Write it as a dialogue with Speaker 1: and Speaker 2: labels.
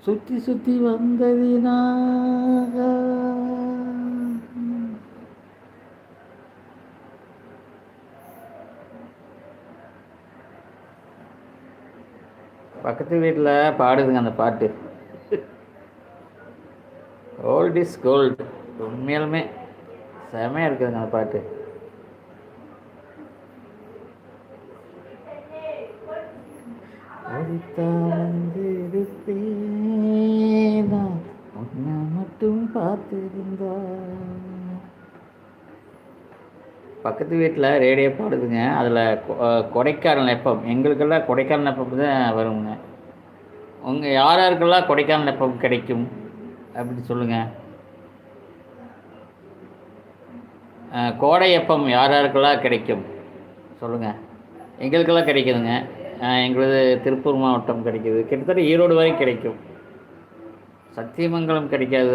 Speaker 1: சுற்றி சுற்றி வந்ததினாக. பக்கத்து வீட்டில் பாடுதுங்க அந்த பாட்டு. Old is gold. உண்மையாலுமே செமையாக இருக்குதுங்க அந்த பாட்டு. உன்னை மட்டும் பார்த்துருந்தா. பக்கத்து வீட்டில் ரேடியோ பாடுதுங்க. அதில் கொடைக்கானல் எஃப்எம். எங்களுக்கெல்லாம் கொடைக்கானல் எஃப்எம் தான் வருங்க. உங்கள் யாருக்கெல்லாம் கொடைக்கானல் எஃப்எம் கிடைக்கும் அப்படின்னு சொல்லுங்கள். கோடை எஃப்எம் யாருக்கெல்லாம் கிடைக்கும் சொல்லுங்கள். எங்களுக்கெல்லாம் கிடைக்குதுங்க. எங்களது திருப்பூர் மாவட்டம் கிடைக்கிது. கிட்டத்தட்ட ஈரோடு வரை கிடைக்கும். சத்தியமங்கலம் கிடைக்காது.